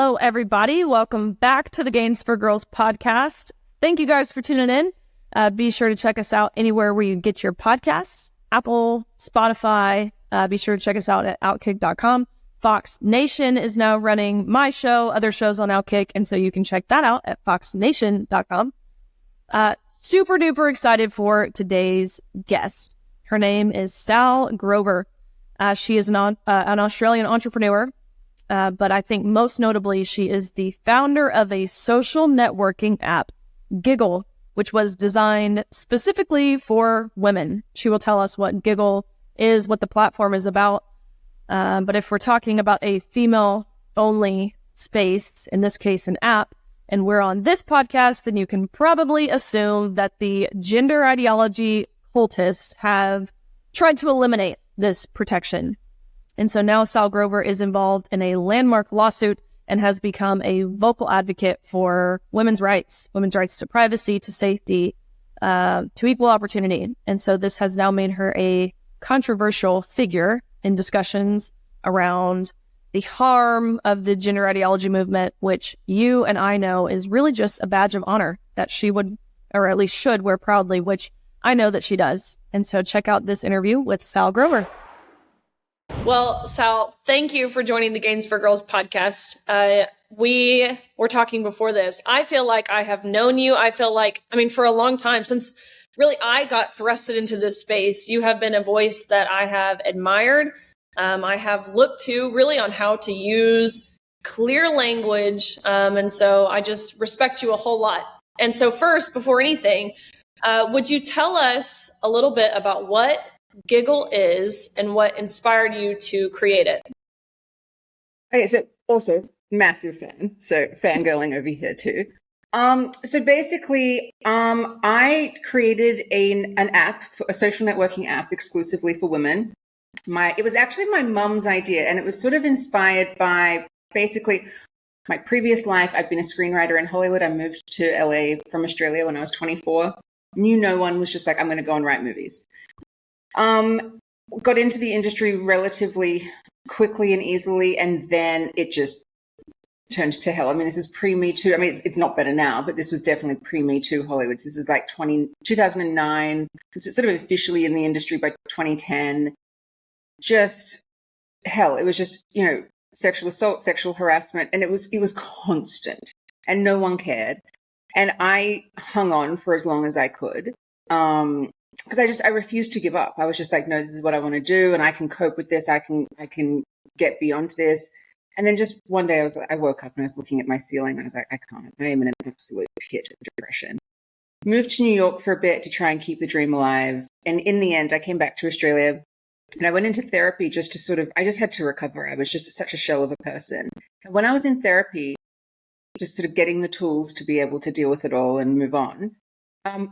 Hello, everybody. Welcome back to the Gaines for Girls podcast. Thank you guys for tuning in. Be sure to check us out anywhere where you get your podcasts, Apple, Spotify. Be sure to check us out at OutKick.com. Fox Nation is now running my show, other shows on OutKick, and so you can check that out at foxnation.com. Super duper excited for today's guest. Her name is Sall Grover. She is an Australian entrepreneur, but I think most notably she is the founder of a social networking app, Giggle, which was designed specifically for women. She will tell us what Giggle is, what the platform is about. But if we're talking about a female-only space, in this case an app, and we're on this podcast, then you can probably assume that the gender ideology cultists have tried to eliminate this protection. And so now Sall Grover is involved in a landmark lawsuit and has become a vocal advocate for women's rights to privacy, to safety, to equal opportunity. And so this has now made her a controversial figure in discussions around the harm of the gender ideology movement, which you and I know is really just a badge of honor that she would, or at least should, wear proudly, which I know that she does. And so check out this interview with Sall Grover. Well, Sall, thank you for joining the Gaines for Girls podcast. We were talking before this. I feel like I have known you. For a long time, since really I got thrusted into this space, you have been a voice that I have admired. I have looked to really on how to use clear language. And so I just respect you a whole lot. And so first, before anything, would you tell us a little bit about what Giggle is and what inspired you to create it? Okay, so also massive fan, so fangirling over here too. So basically, I created an app, a social networking app exclusively for women. It was actually my mum's idea, and it was sort of inspired by basically my previous life. I'd been a screenwriter in Hollywood. I moved to LA from Australia when I was 24. Knew no one, was just like, I'm going to go and write movies. Got into the industry relatively quickly and easily, and then it just turned to hell. I mean, this is pre-Me Too. I mean, it's not better now, but this was definitely pre-Me Too Hollywood. This is like 2009. This was sort of officially in the industry by 2010. Just hell. It was just, sexual assault, sexual harassment, and it was constant, and no one cared. And I hung on for as long as I could. Because I refused to give up. I was just like, no, this is what I want to do, and I can cope with this. I can get beyond this. And then just one day I woke up and I was looking at my ceiling and I was like, I can't. I am in an absolute pit of depression. Moved to New York for a bit to try and keep the dream alive. And in the end, I came back to Australia and I went into therapy just to I just had to recover. I was just such a shell of a person. And when I was in therapy, just sort of getting the tools to be able to deal with it all and move on,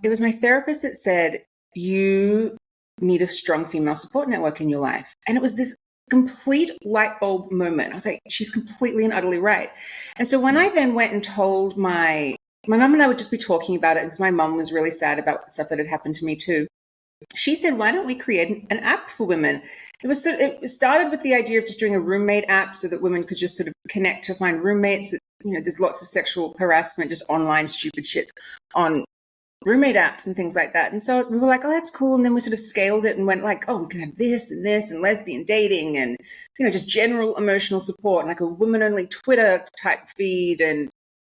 it was my therapist that said, you need a strong female support network in your life. And it was this complete light bulb moment. I was like, she's completely and utterly right. And so when I then went and told my mum, and I would just be talking about it because my mum was really sad about stuff that had happened to me too. She said, why don't we create an app for women? It started with the idea of just doing a roommate app so that women could just sort of connect to find roommates. There's lots of sexual harassment, just online stupid shit on roommate apps and things like that. And so we were like, oh, that's cool. And then we sort of scaled it and went like, oh, we can have this and lesbian dating and, just general emotional support and like a women-only Twitter type feed. And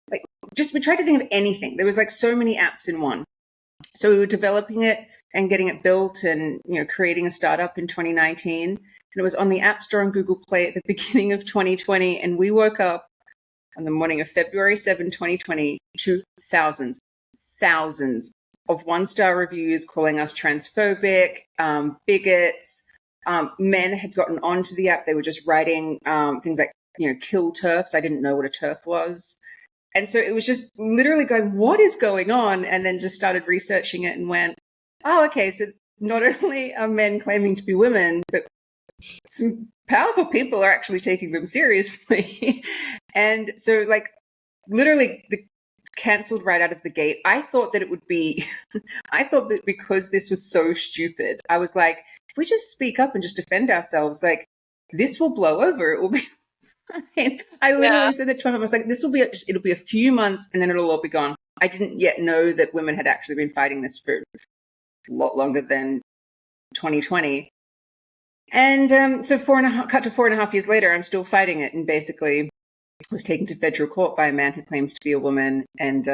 like, we tried to think of anything. There was like so many apps in one. So we were developing it and getting it built and, creating a startup in 2019. And it was on the App Store and Google Play at the beginning of 2020. And we woke up on the morning of February 7, 2020 to thousands of one-star reviews calling us transphobic, bigots. Men had gotten onto the app. They were just writing things like, kill TERFs. I didn't know what a TERF was. And so it was just literally going, what is going on? And then just started researching it and went, oh, okay, so not only are men claiming to be women, but some powerful people are actually taking them seriously. And so like literally canceled right out of the gate. I thought that because this was so stupid, I was like, if we just speak up and just defend ourselves, like this will blow over. It will be I literally said that to him. I was like, it'll be a few months and then it'll all be gone. I didn't yet know that women had actually been fighting this for a lot longer than 2020. And so cut to 4.5 years later, I'm still fighting it, and basically was taken to federal court by a man who claims to be a woman, and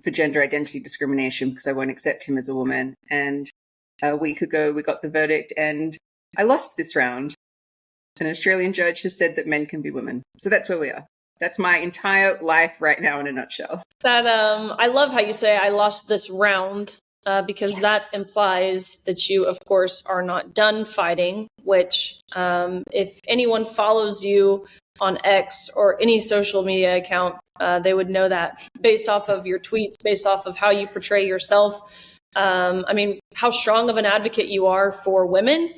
for gender identity discrimination because I won't accept him as a woman. And a week ago, we got the verdict, and I lost this round. An Australian judge has said that men can be women. So that's where we are. That's my entire life right now in a nutshell. That I love how you say I lost this round. Because that implies that you, of course, are not done fighting, which if anyone follows you on X or any social media account, they would know that based off of your tweets, based off of how you portray yourself. I mean, how strong of an advocate you are for women,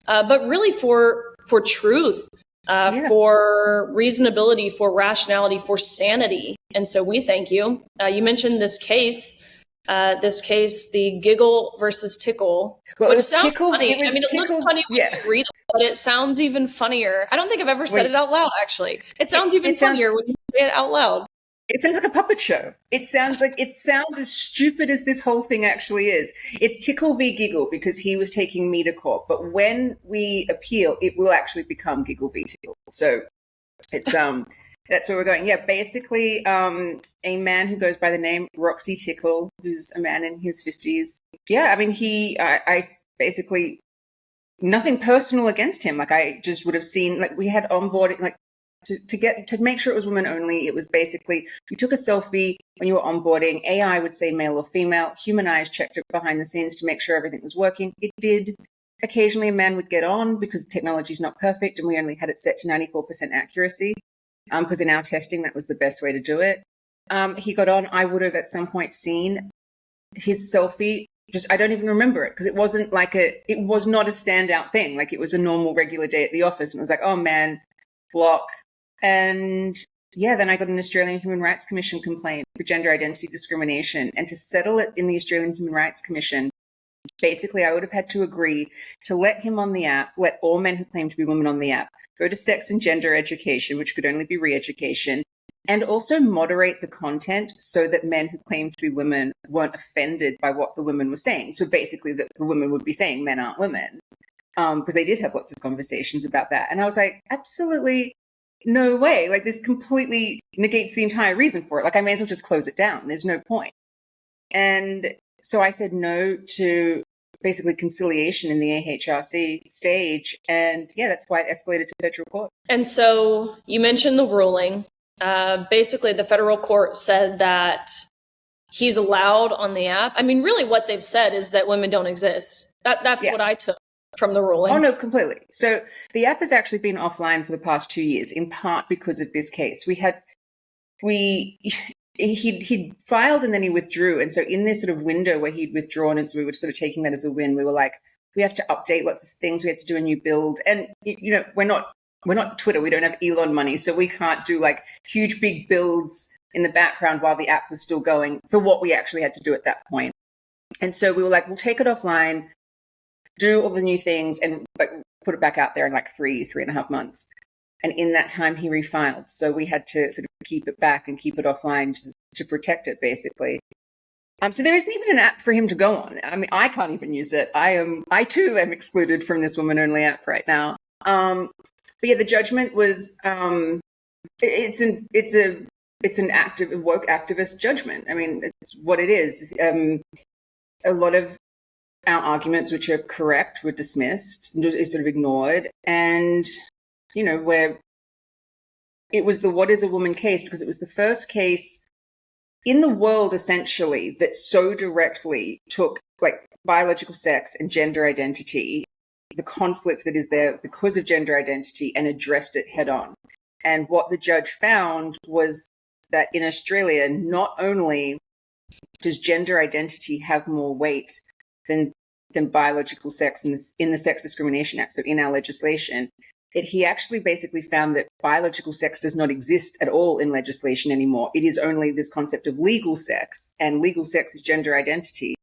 but really for truth, for reasonability, for rationality, for sanity. And so we thank you. You mentioned this case, the Giggle versus Tickle, which sounds Tickle, funny. I mean, it looks funny when you read it, but it sounds even funnier. I don't think I've ever said it out loud, actually. It sounds even funnier when you say it out loud. It sounds like a puppet show. It sounds as stupid as this whole thing actually is. It's Tickle v. Giggle because he was taking me to court. But when we appeal, it will actually become Giggle v. Tickle. So it's that's where we're going. Yeah, basically, a man who goes by the name Roxy Tickle, who's a man in his 50s. Yeah, I mean, I basically, nothing personal against him. Like, I just would have seen, like, we had onboarding, like, to make sure it was women only, it was basically, you took a selfie when you were onboarding, AI would say male or female, human eyes checked it behind the scenes to make sure everything was working. It did. Occasionally a man would get on because technology is not perfect and we only had it set to 94% accuracy. Because in our testing, that was the best way to do it. He got on. I would have at some point seen his selfie. I don't even remember it because it was not a standout thing. Like, it was a normal, regular day at the office. And it was like, oh man, block. And yeah, then I got an Australian Human Rights Commission complaint for gender identity discrimination. And to settle it in the Australian Human Rights Commission, basically, I would have had to agree to let him on the app, let all men who claim to be women on the app go to sex and gender education, which could only be re-education, and also moderate the content so that men who claim to be women weren't offended by what the women were saying. So basically, the women would be saying men aren't women, because they did have lots of conversations about that. And I was like, absolutely no way. Like, this completely negates the entire reason for it. Like, I may as well just close it down. There's no point. And so I said no to basically conciliation in the AHRC stage. And yeah, that's why it escalated to federal court. And so you mentioned the ruling. Basically, the federal court said that he's allowed on the app. I mean, really what they've said is that women don't exist. That's what I took from the ruling. Oh, no, completely. So the app has actually been offline for the past 2 years, in part because of this case. He'd filed and then he withdrew. And so in this sort of window where he'd withdrawn, and so we were sort of taking that as a win, we were like, we have to update lots of things. We have to do a new build. And, you know, we're not Twitter. We don't have Elon money. So we can't do like huge, big builds in the background while the app was still going for what we actually had to do at that point. And so we were like, we'll take it offline, do all the new things, and like put it back out there in like 3.5 months. And in that time, he refiled. So we had to sort of keep it back and keep it offline to protect it, basically. So there isn't even an app for him to go on. I mean, I can't even use it. I too am excluded from this woman-only app right now. But yeah, the judgment was it's an woke activist judgment. I mean, it's what it is. A lot of our arguments, which are correct, were dismissed, sort of ignored, and you know, where it was the what is a woman case, because it was the first case in the world, essentially, that so directly took like biological sex and gender identity, the conflict that is there because of gender identity, and addressed it head on. And what the judge found was that in Australia, not only does gender identity have more weight than biological sex in the Sex Discrimination Act, so in our legislation, that he actually basically found that biological sex does not exist at all in legislation anymore. It is only this concept of legal sex, and legal sex is gender identity.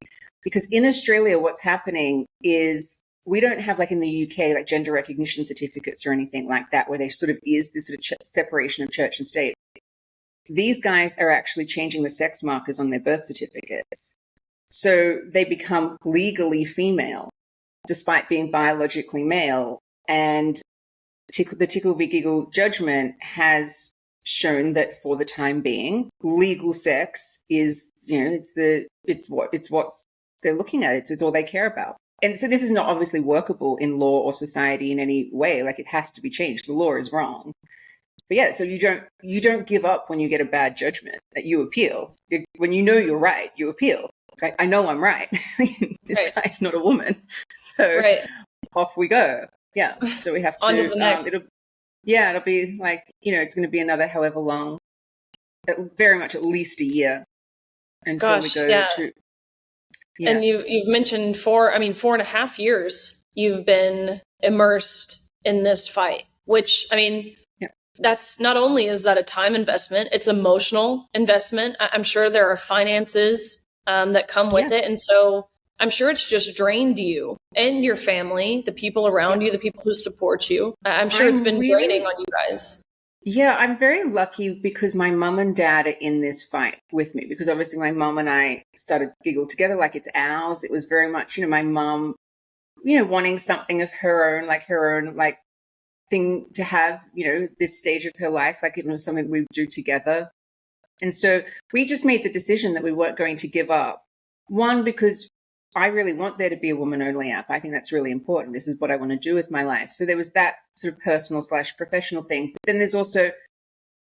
Because in Australia, what's happening is we don't have like in the UK, like gender recognition certificates or anything like that, where there sort of is this sort of separation of church and state. These guys are actually changing the sex markers on their birth certificates. So they become legally female, despite being biologically male. And the Tickle v. Giggle judgment has shown that for the time being, legal sex is, it's what they're looking at. It's all they care about. And so this is not obviously workable in law or society in any way. Like, it has to be changed. The law is wrong. But yeah, so you don't give up when you get a bad judgment. That you appeal. When you know you're right, you appeal. I know I'm right. This guy's not a woman. So off we go. Yeah. So we have to, it'll be like, it's going to be another however long, very much at least a year until we go to. Yeah. And you've mentioned 4.5 years you've been immersed in this fight, which, that's not only is that a time investment, it's emotional investment. I'm sure there are finances that come with it. And so I'm sure it's just drained you and your family, the people around you, the people who support you. I'm sure it's been draining on you guys. Yeah, I'm very lucky because my mum and dad are in this fight with me, because obviously my mum and I started Giggle together, like it's ours. It was very much, my mum, wanting something of her own thing to have, this stage of her life, like it was something we would do together. And so we just made the decision that we weren't going to give up. One, because I really want there to be a woman-only app. I think that's really important. This is what I want to do with my life. So there was that sort of personal/professional thing. But then there's also,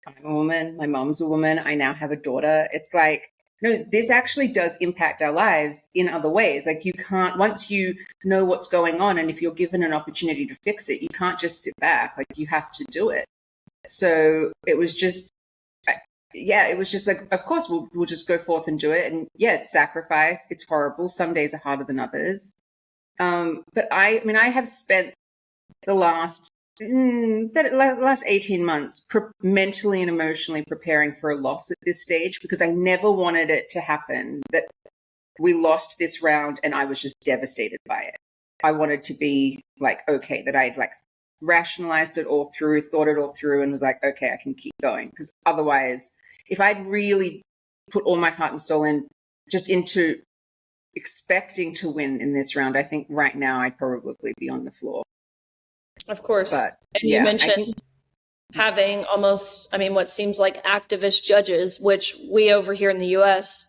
I'm a woman, my mom's a woman, I now have a daughter. It's like, this actually does impact our lives in other ways. Like, you can't, once you know what's going on, and if you're given an opportunity to fix it, you can't just sit back. Like, you have to do it. So it was just, it was just like, of course, we'll just go forth and do it. And it's sacrifice. It's horrible. Some days are harder than others. But I have spent the last 18 months mentally and emotionally preparing for a loss at this stage, because I never wanted it to happen that we lost this round and I was just devastated by it. I wanted to be like, okay, that I'd like rationalized it all through, thought it all through, and was like, okay, I can keep going. Because otherwise, if I'd really put all my heart and soul into expecting to win in this round, I think right now I'd probably be on the floor. Of course. And you mentioned having almost, what seems like activist judges, which we over here in the US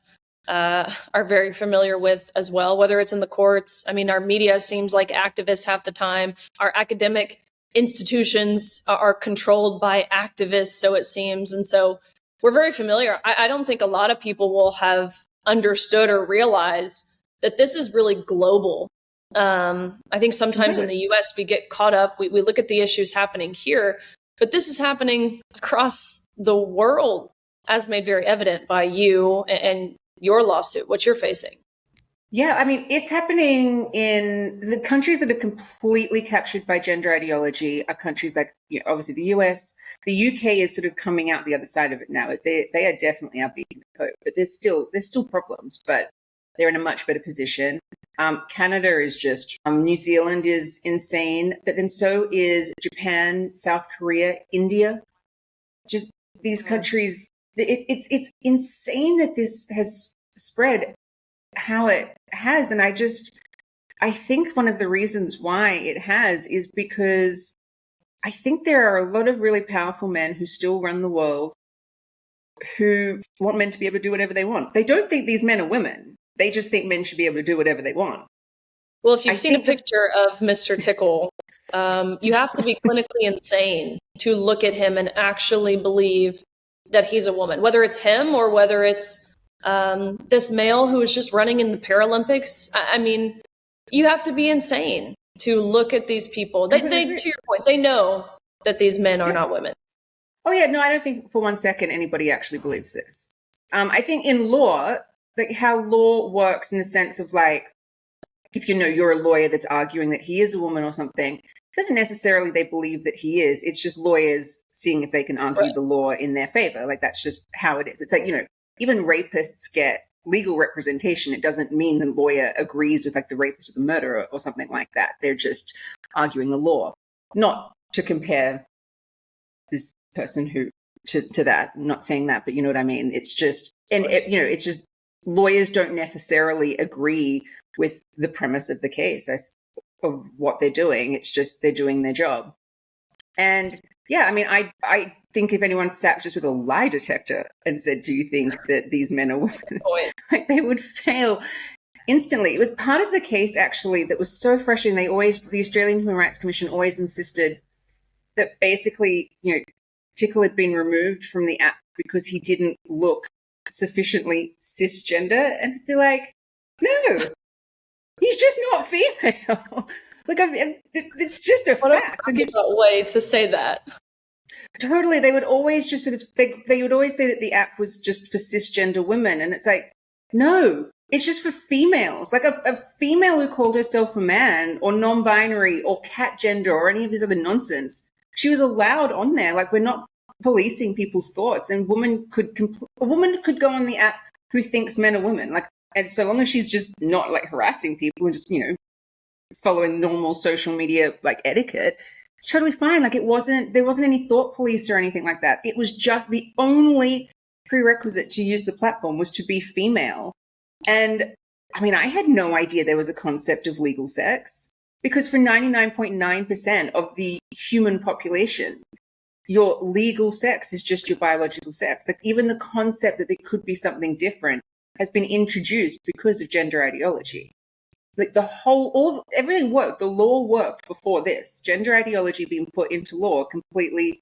are very familiar with as well, whether it's in the courts. Our media seems like activists half the time. Our academic institutions are controlled by activists, so it seems. And so we're very familiar. I don't think a lot of people will have understood or realize that this is really global. I think sometimes in the US we get caught up, we look at the issues happening here, but this is happening across the world, as made very evident by you and your lawsuit, what you're facing. Yeah, it's happening in the countries that are completely captured by gender ideology are countries like, obviously the US. The UK is sort of coming out the other side of it now. They are definitely beating the hope, but there's still problems, but they're in a much better position. Canada is just, New Zealand is insane, but then so is Japan, South Korea, India. Just these countries, it's insane that this has spread how it has. And I think one of the reasons why it has is because I think there are a lot of really powerful men who still run the world who want men to be able to do whatever they want. They don't think these men are women. They just think men should be able to do whatever they want. Well, if you've seen a picture of Mr. Tickle, you have to be clinically insane to look at him and actually believe that he's a woman, whether it's him or whether it's this male who is just running in the Paralympics. You have to be insane to look at these people. They to your point, they know that these men are not women. Oh yeah, no, I don't think for one second anybody actually believes this. I think in law, like how law works in the sense of like, if you're a lawyer that's arguing that he is a woman or something, doesn't necessarily they believe that he is. It's just lawyers seeing if they can argue the law in their favor. Like that's just how it is. It's like, even rapists get legal representation. It doesn't mean the lawyer agrees with like the rapist or the murderer or something like that. They're just arguing the law, not to compare this person who to that. I'm not saying that, but you know what I mean? It's just, it's just lawyers don't necessarily agree with the premise of the case of what they're doing. It's just they're doing their job. And yeah, I mean, I think if anyone sat just with a lie detector and said, do you think that these men are women? Like they would fail instantly. It was part of the case actually that was so frustrating. The Australian Human Rights Commission always insisted that basically, Tickle had been removed from the app because he didn't look sufficiently cisgender, and I'd be like, no, he's just not female. Like, it's just a fact. What a way to say that. Totally. They would always just they would always say that the app was just for cisgender women, and it's like, no, it's just for females. Like a female who called herself a man or non-binary or cat gender or any of this other nonsense, she was allowed on there. Like, we're not policing people's thoughts, and a woman could go on the app who thinks men are women. Like, and so long as she's just not like harassing people and just, following normal social media like etiquette, it's totally fine. Like, there wasn't any thought police or anything like that. It was just the only prerequisite to use the platform was to be female. And I mean, I had no idea there was a concept of legal sex, because for 99.9% of the human population, your legal sex is just your biological sex. Like, even the concept that there could be something different has been introduced because of gender ideology. Like, everything worked. The law worked before this. Gender ideology being put into law completely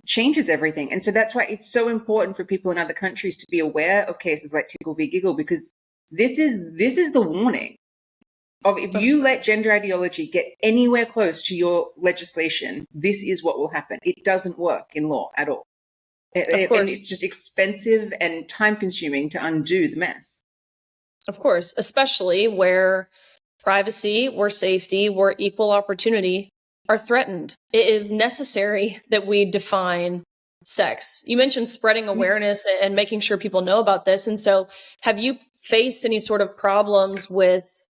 changes everything. And so that's why it's so important for people in other countries to be aware of cases like Tickle v. Giggle, because this is the warning of, if you let gender ideology get anywhere close to your legislation, this is what will happen. It doesn't work in law at all. And it's just expensive and time consuming to undo the mess. Of course, especially where privacy, where safety, where equal opportunity are threatened. It is necessary that we define sex. You mentioned spreading awareness and making sure people know about this. And so have you faced any sort of problems with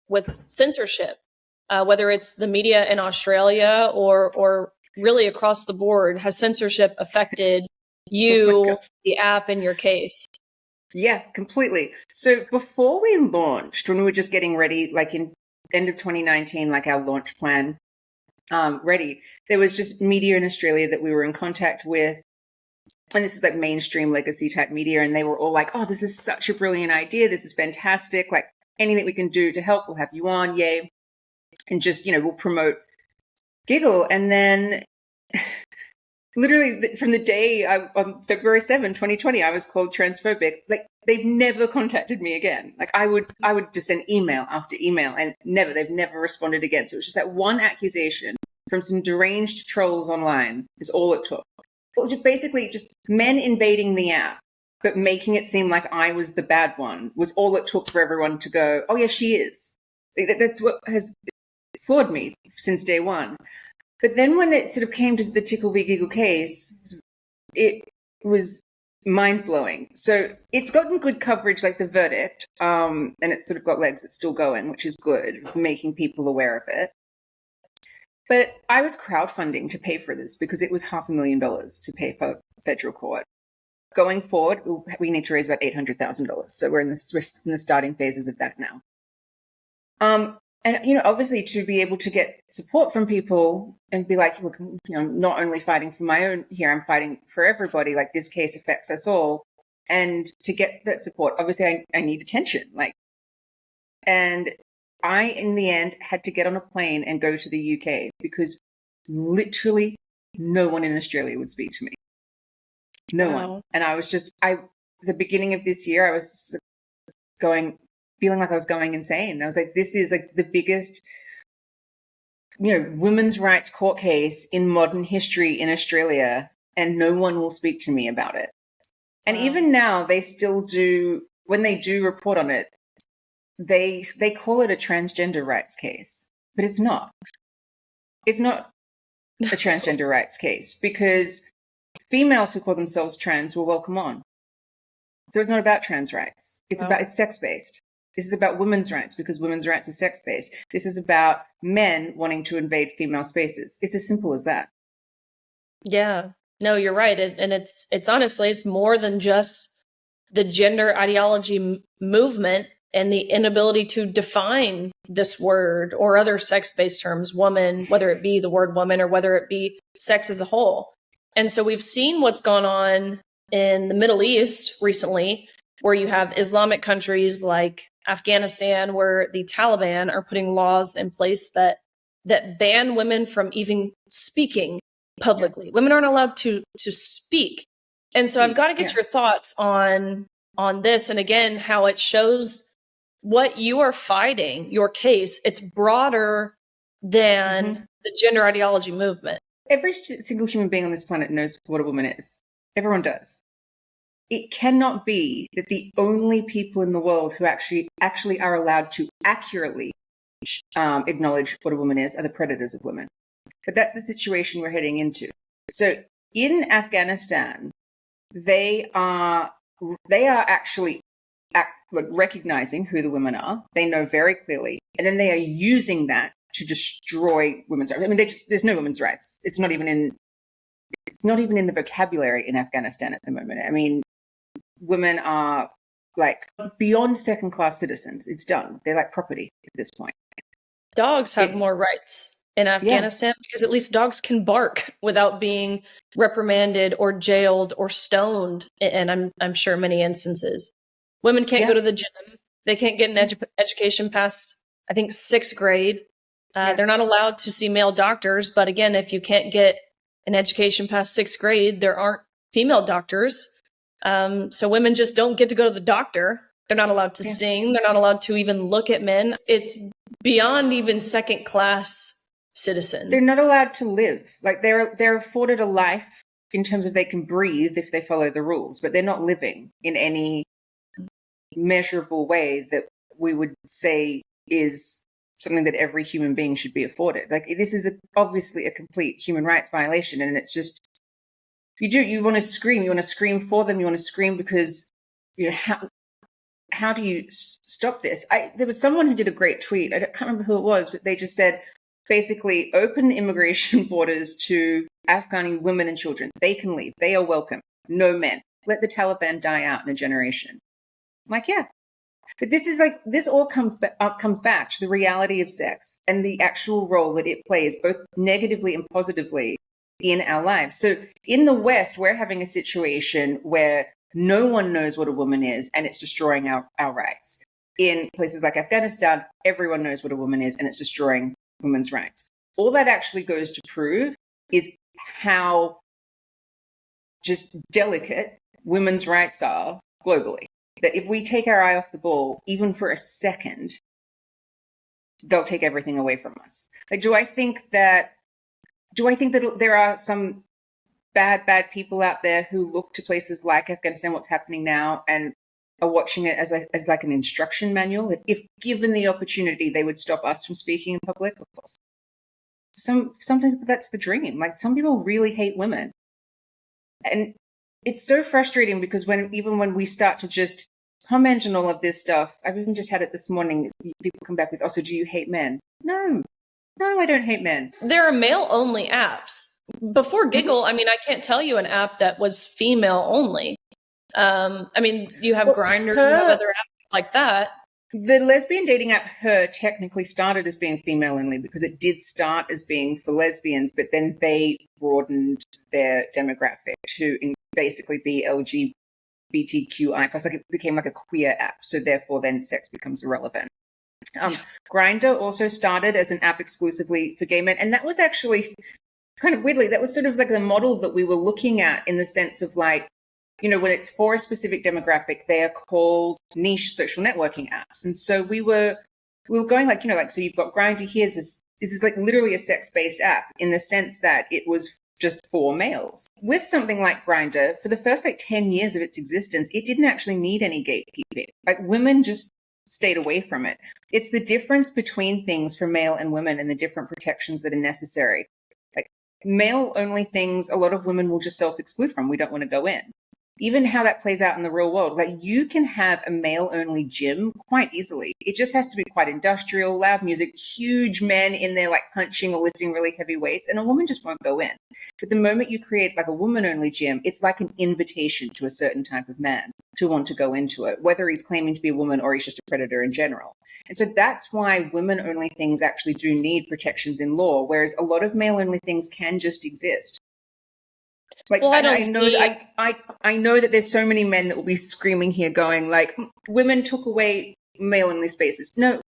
censorship, whether it's the media in Australia or really across the board? Has censorship affected you, the app, in your case? Yeah, completely. So before we launched, when we were just getting ready, like in end of 2019, like our launch plan ready, there was just media in Australia that we were in contact with. And this is like mainstream legacy type media. And they were all like, oh, this is such a brilliant idea. This is fantastic. Like, anything we can do to help, we'll have you on. Yay. And just, we'll promote Giggle. And then literally from the day on February 7, 2020, I was called transphobic. Like, they've never contacted me again. Like, I would just send email after email, and they've never responded again. So it was just that one accusation from some deranged trolls online is all it took. Well, basically just men invading the app, but making it seem like I was the bad one was all it took for everyone to go, oh yeah, she is. That's what has floored me since day one. But then when it sort of came to the Tickle v. Giggle case, it was mind-blowing. So it's gotten good coverage, like the verdict, and it's sort of got legs. It's still going, which is good, making people aware of it. But I was crowdfunding to pay for this because it was $500,000 to pay for federal court. Going forward, we need to raise about $800,000. So we're in the starting phases of that now. And, obviously to be able to get support from people and be like, look, I'm not only fighting for my own here, I'm fighting for everybody. Like, this case affects us all. And to get that support, obviously I need attention. And I, in the end, had to get on a plane and go to the UK because literally no one in Australia would speak to me. No one. And I was the beginning of this year, I was feeling like I was going insane. I was like, this is like the biggest, women's rights court case in modern history in Australia, and no one will speak to me about it. And even now, they still do, when they do report on it, they call it a transgender rights case, but it's not. It's not a transgender rights case, because females who call themselves trans were welcome on. So it's not about trans rights. It's sex-based. This is about women's rights because women's rights are sex-based. This is about men wanting to invade female spaces. It's as simple as that. Yeah, no, you're right. And it's honestly, it's more than just the gender ideology movement and the inability to define this word or other sex-based terms, woman, whether it be the word woman or whether it be sex as a whole. And so we've seen what's gone on in the Middle East recently, where you have Islamic countries like Afghanistan, where the Taliban are putting laws in place that ban women from even speaking publicly. Women aren't allowed to speak. And so I've got to get your thoughts on this. And again, how it shows what you are fighting, your case. It's broader than the gender ideology movement. Every single human being on this planet knows what a woman is. Everyone does. It cannot be that the only people in the world who actually are allowed to accurately acknowledge what a woman is are the predators of women. But that's the situation we're heading into. So in Afghanistan, they are actually recognizing who the women are. They know very clearly, and then they are using that to destroy women's rights. I mean, there's no women's rights. It's not even in the vocabulary in Afghanistan at the moment. I mean, women are like beyond second-class citizens. It's done. They're like property at this point. Dogs have more rights in Afghanistan because at least dogs can bark without being reprimanded or jailed or stoned. And I'm sure many instances. Women can't go to the gym. They can't get an education past, I think, 6th grade. They're not allowed to see male doctors. But again, if you can't get an education past 6th grade, there aren't female doctors. So women just don't get to go to the doctor. They're not allowed to sing. They're not allowed to even look at men. It's beyond even second-class citizen. They're not allowed to live. Like they're afforded a life in terms of they can breathe if they follow the rules, but they're not living in any measurable way that we would say is something that every human being should be afforded. Like this is obviously a complete human rights violation, and it's just you want to scream for them, you want to scream because how do you stop this? There was someone who did a great tweet. I can't remember who it was, but they just said basically open the immigration borders to Afghani women and children. They can leave. They are welcome. No men. Let the Taliban die out in a generation. I'm like, yeah. But this all comes back to the reality of sex and the actual role that it plays, both negatively and positively in our lives. So in the West, we're having a situation where no one knows what a woman is, and it's destroying our rights. In places like Afghanistan, everyone knows what a woman is, and it's destroying women's rights. All that actually goes to prove is how just delicate women's rights are globally. That if we take our eye off the ball, even for a second, they'll take everything away from us. Like, do I think that there are some bad people out there who look to places like Afghanistan, what's happening now, and are watching it as like an instruction manual? If given the opportunity, they would stop us from speaking in public? Of course. Some people, that's the dream. Like, some people really hate women. And it's so frustrating because when we start to just comment on all of this stuff, I've even just had it this morning, people come back with, oh, so do you hate men? No, I don't hate men. There are male-only apps. Before Giggle, I mean, I can't tell you an app that was female-only. I mean, you have Grindr, you have other apps like that. The lesbian dating app, Her, technically started as being female-only because it did start as being for lesbians, but then they broadened their demographic to basically be LGBTQI+. Like, it became like a queer app, so therefore then sex becomes irrelevant. Grindr also started as an app exclusively for gay men, and that was actually kind of weirdly, that was sort of like the model that we were looking at, in the sense of like, when it's for a specific demographic, they are called niche social networking apps. And so we were going like, so you've got Grindr here. This is like literally a sex-based app in the sense that it was just for males. With something like Grindr, for the first 10 years of its existence, it didn't actually need any gatekeeping. Like, women just stayed away from it. It's the difference between things for male and women and the different protections that are necessary. Like, male-only things, a lot of women will just self-exclude from. We don't want to go in. even how that plays out in the real world. Like, you can have a male-only gym quite easily. It just has to be quite industrial, loud music, huge men in there like punching or lifting really heavy weights, and a woman just won't go in. But the moment you create like a woman-only gym, it's like an invitation to a certain type of man to want to go into it, whether he's claiming to be a woman or he's just a predator in general. And so that's why women-only things actually do need protections in law, whereas a lot of male-only things can just exist. Like, well, I know that there's so many men that will be screaming here going like, women took away male-only spaces. No,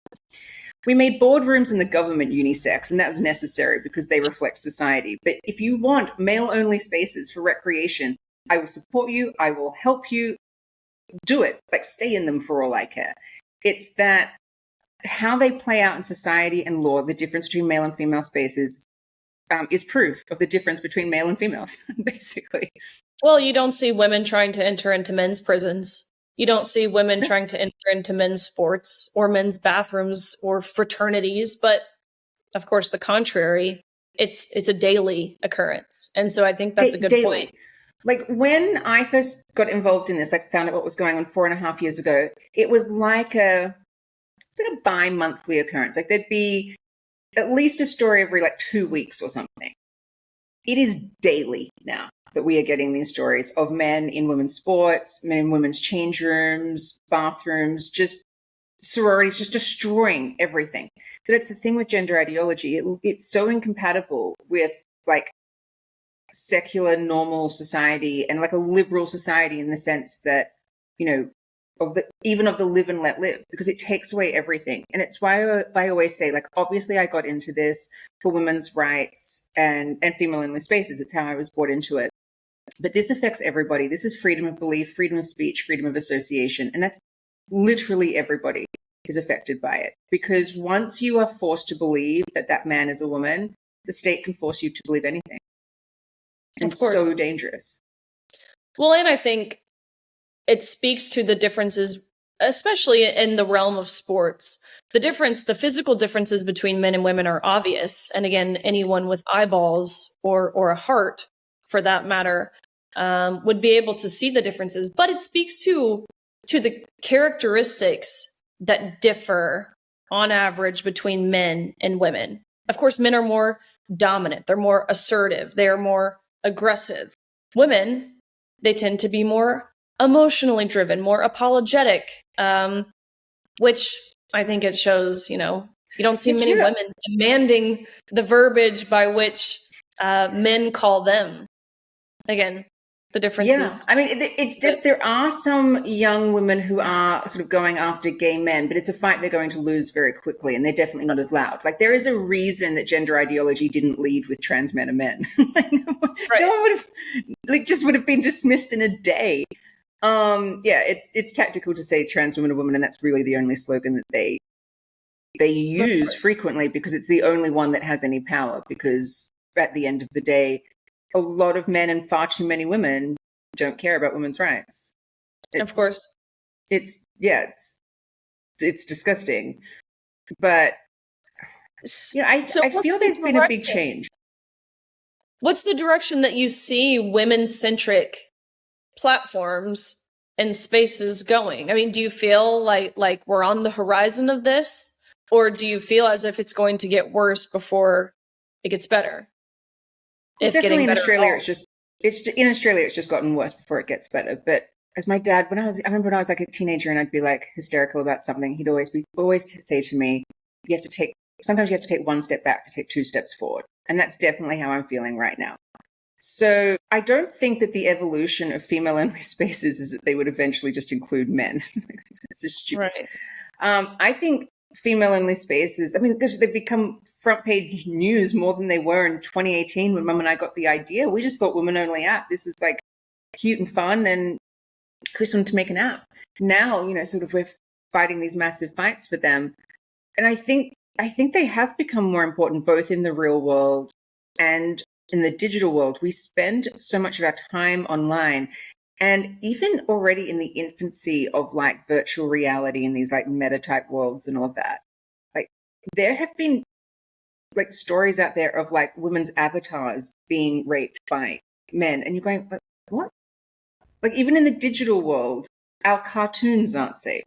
we made boardrooms in the government unisex, and that was necessary because they reflect society. But if you want male-only spaces for recreation, I will support you. I will help you do it. Like, stay in them for all I care. It's that how they play out in society and law, the difference between male and female spaces, is proof of the difference between male and females, basically. Well, you don't see women trying to enter into men's prisons. You don't see women trying to enter into men's sports or men's bathrooms or fraternities. But of course, the contrary, it's a daily occurrence. And so I think that's a good point. Like, when I first got involved in this, like found out what was going on 4.5 years ago, it was like a bi-monthly occurrence. Like, there'd be at least a story every like 2 weeks or something. It is daily now that we are getting these stories of men in women's sports, men in women's change rooms, bathrooms, just sororities, just destroying everything. But that's the thing with gender ideology. It's so incompatible with like secular, normal society and like a liberal society in the sense that, you know, of the live and let live, because it takes away everything. And it's why I always say, like, obviously I got into this for women's rights and female-only spaces. It's how I was brought into it. But this affects everybody. This is freedom of belief, freedom of speech, freedom of association. And that's literally everybody is affected by it. Because once you are forced to believe that that man is a woman, the state can force you to believe anything. And it's so dangerous. Well, and I think it speaks to the differences, especially in the realm of sports. The physical differences between men and women are obvious. And again, anyone with eyeballs or a heart, for that matter, would be able to see the differences. But it speaks to the characteristics that differ on average between men and women. Of course, men are more dominant. They're more assertive. They are more aggressive. Women, they tend to be more emotionally driven, more apologetic, which I think it shows, you know, you don't see many women demanding the verbiage by which men call them. Again, the difference is... I mean, there are some young women who are sort of going after gay men, but it's a fight they're going to lose very quickly, and they're definitely not as loud. Like, there is a reason that gender ideology didn't lead with trans men and men. Like, no one would have been dismissed in a day. It's tactical to say trans women are women, and that's really the only slogan that they use frequently, because it's the only one that has any power. Because at the end of the day, a lot of men and far too many women don't care about women's rights. Of course, it's disgusting, but you know, I feel there's been a big change. What's the direction that you see women-centric platforms and spaces going? I mean, do you feel like we're on the horizon of this, or do you feel as if it's going to get worse before it gets better? Well, definitely in Australia, it's just gotten worse before it gets better. But as my dad, I remember when I was like a teenager and I'd be like hysterical about something, he'd always say to me, sometimes you have to take one step back to take two steps forward. And that's definitely how I'm feeling right now. So I don't think that the evolution of female-only spaces is that they would eventually just include men. It's just stupid. Right. I think female-only spaces, I mean, because they've become front-page news more than they were in 2018 when Mum and I got the idea. We just thought women-only app, this is like cute and fun, and Chris wanted to make an app. Now, you know, sort of we're fighting these massive fights for them. And I think they have become more important both in the real world and in the digital world. We spend so much of our time online, and even already in the infancy of like virtual reality and these like meta type worlds and all of that, like there have been like stories out there of like women's avatars being raped by men, and you're going, what? Like even in the digital world, our cartoons aren't safe.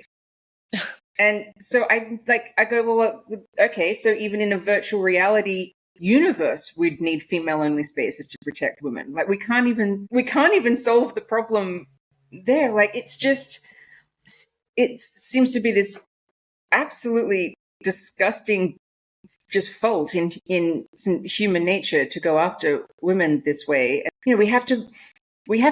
And so I go, well, okay, so even in a virtual reality universe, we'd need female-only spaces to protect women. Like we can't even solve the problem there. Like it seems to be this absolutely disgusting just fault in some human nature to go after women this way. You know, we have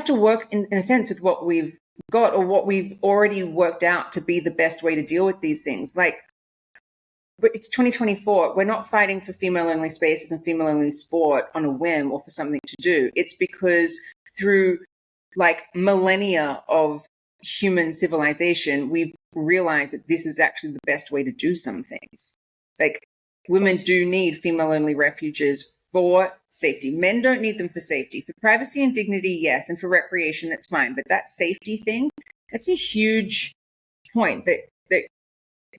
to work in a sense with what we've got or what we've already worked out to be the best way to deal with these things. Like, but it's 2024. We're not fighting for female-only spaces and female-only sport on a whim or for something to do. It's because through like millennia of human civilization, we've realized that this is actually the best way to do some things. Like women do need female-only refuges for safety. Men don't need them for safety. For privacy and dignity, yes, and for recreation, that's fine. But that safety thing, that's a huge point that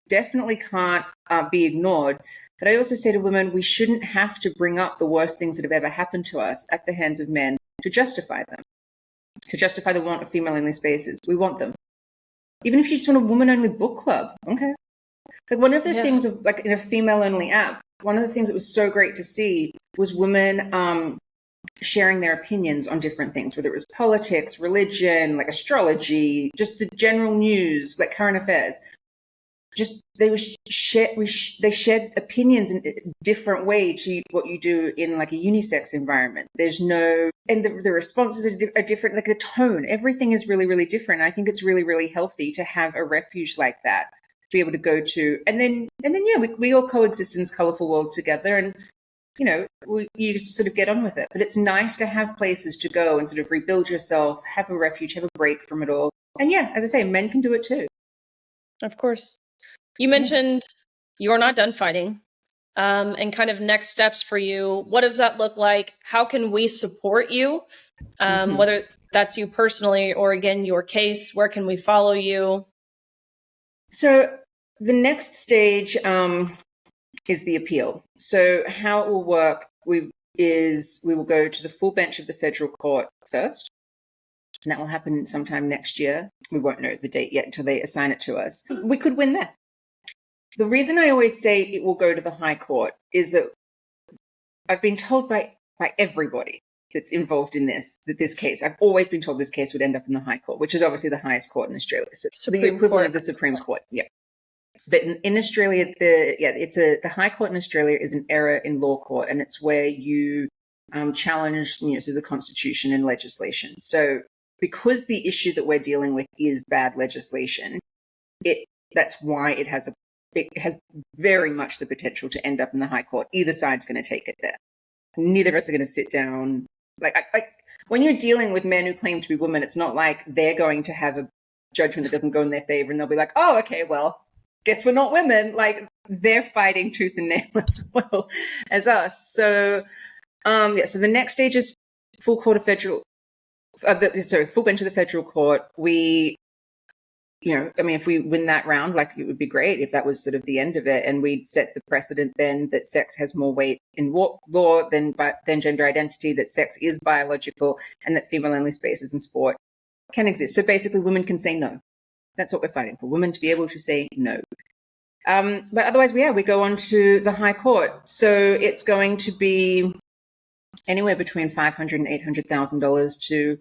definitely can't be ignored. But I also say to women, we shouldn't have to bring up the worst things that have ever happened to us at the hands of men to justify them, to justify the want of female-only spaces. We want them. Even if you just want a woman-only book club, okay. Like one of the things of like in a female-only app, one of the things that was so great to see was women sharing their opinions on different things, whether it was politics, religion, like astrology, just the general news, like current affairs. Just they shared opinions in a different way to what you do in like a unisex environment. There's no, and the responses are different, like the tone, everything is really, really different. I think it's really, really healthy to have a refuge like that to be able to go to, and then we all coexist in this colorful world together, and you know you just sort of get on with it. But it's nice to have places to go and sort of rebuild yourself, have a refuge, have a break from it all. And yeah, as I say, men can do it too. Of course. You mentioned you're not done fighting, and kind of next steps for you. What does that look like? How can we support you? Whether that's you personally or again, your case, where can we follow you? So the next stage is the appeal. So how it will work we will go to the full bench of the federal court first. And that will happen sometime next year. We won't know the date yet until they assign it to us. We could win that. The reason I always say it will go to the High Court is that I've been told by everybody that's involved in this, that this case, I've always been told this case would end up in the High Court, which is obviously the highest court in Australia. So the equivalent of the Supreme Court. Yeah. But in Australia, the High Court in Australia is an error in law court, and it's where you challenge through the Constitution and legislation. So because the issue that we're dealing with is bad legislation, that's why it has very much the potential to end up in the High Court. Either side's going to take it there. Neither of us are going to sit down. Like when you're dealing with men who claim to be women, it's not like they're going to have a judgment that doesn't go in their favor and they'll be like, oh, okay, well, guess we're not women. Like they're fighting tooth and nail as well as us. So, so the next stage is full bench of the federal court. If we win that round, like it would be great if that was sort of the end of it, and we'd set the precedent then that sex has more weight in law than gender identity, that sex is biological, and that female-only spaces in sport can exist. So basically, women can say no. That's what we're fighting for: women to be able to say no. But otherwise, we go on to the High Court. So it's going to be anywhere between $500,000 and $800,000 to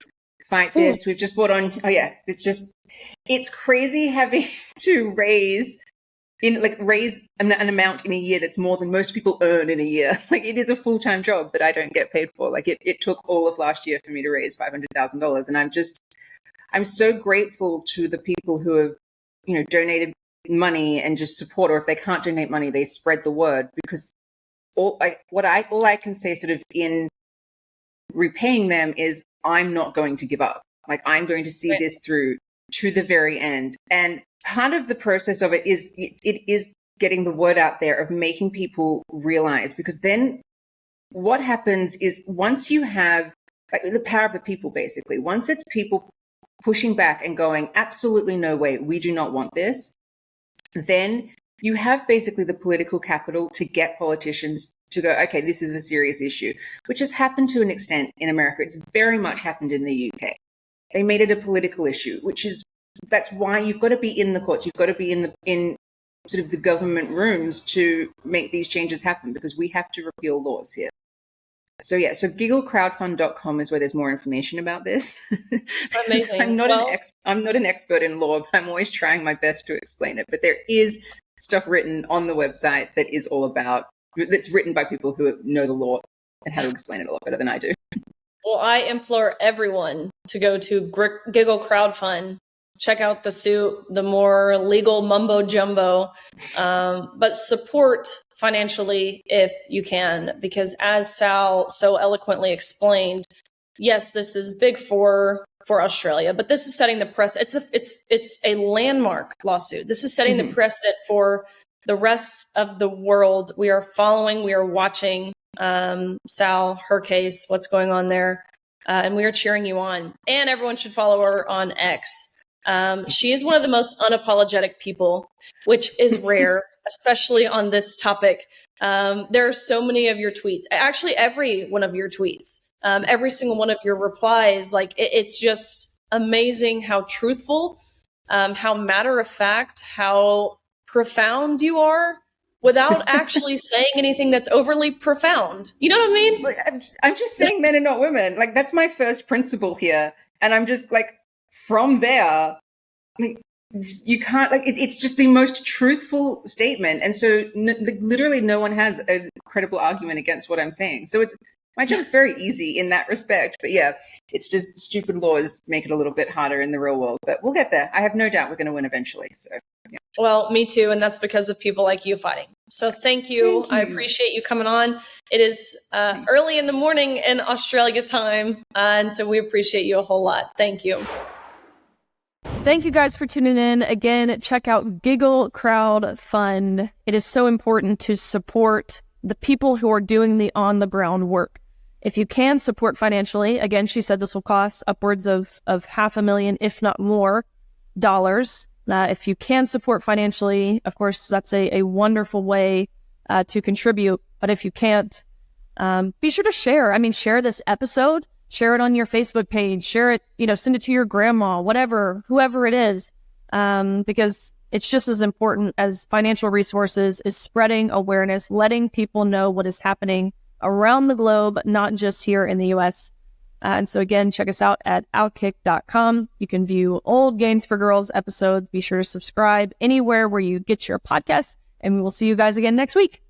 fight this. We've just brought on. Oh yeah, it's crazy having to raise an amount in a year that's more than most people earn in a year. Like it is a full-time job that I don't get paid for. Like it took all of last year for me to raise $500,000, and I'm so grateful to the people who have donated money and just support, or if they can't donate money, they spread the word, because all I can say sort of in repaying them is I'm not going to give up. Like I'm going to see this through to the very end. And part of the process of it is getting the word out there, of making people realize, because then what happens is once you have the power of the people, basically, once it's people pushing back and going, absolutely no way, we do not want this, then you have basically the political capital to get politicians to go, okay, this is a serious issue, which has happened to an extent in America. It's very much happened in the UK. They made it a political issue, that's why you've got to be in the courts. You've got to be in sort of the government rooms to make these changes happen, because we have to repeal laws here. So gigglecrowdfund.com is where there's more information about this. Amazing. I'm not an expert in law, but I'm always trying my best to explain it. But there is stuff written on the website that's written by people who know the law and how to explain it a lot better than I do. Well, I implore everyone to go to Giggle Crowdfund, check out the suit, the more legal mumbo jumbo, but support financially if you can, because as Sal so eloquently explained, yes, this is big for Australia, but this is setting the precedent. It's a landmark lawsuit. This is setting the precedent for the rest of the world. We are watching Sal, her case, what's going on there, and we are cheering you on. And everyone should follow her on X. She is one of the most unapologetic people, which is rare, especially on this topic. There are so many of your tweets, actually every one of your tweets, every single one of your replies. Like it's just amazing how truthful, how matter of fact, how profound you are without actually saying anything that's overly profound. You know what I mean? Like, I'm just saying men and not women. Like, that's my first principle here. And I'm just like, from there, like, you can't, like, it's just the most truthful statement. And so literally no one has a credible argument against what I'm saying. So my job's very easy in that respect. But yeah, it's just stupid laws make it a little bit harder in the real world. But we'll get there. I have no doubt we're going to win eventually. So yeah. Well, me too. And that's because of people like you fighting. So thank you. I appreciate you coming on. It is early in the morning in Australia time. And so we appreciate you a whole lot. Thank you. Thank you guys for tuning in. Again, check out Giggle Crowdfund. It is so important to support the people who are doing the on-the-ground work. If you can support financially, again, she said this will cost upwards of $500,000, if not more, dollars. If you can support financially, of course, that's a wonderful way to contribute. But if you can't, be sure to share. I mean, share this episode, share it on your Facebook page, share it, send it to your grandma, whoever it is, because it's just as important as financial resources is spreading awareness, letting people know what is happening around the globe, not just here in the US. And so again, check us out at OutKick.com. You can view old Gaines for Girls episodes. Be sure to subscribe anywhere where you get your podcasts, and we will see you guys again next week.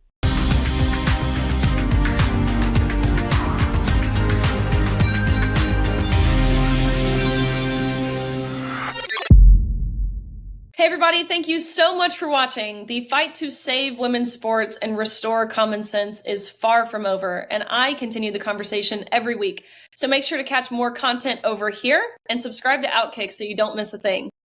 Hey everybody, thank you so much for watching. The fight to save women's sports and restore common sense is far from over, and I continue the conversation every week. So make sure to catch more content over here and subscribe to OutKick so you don't miss a thing.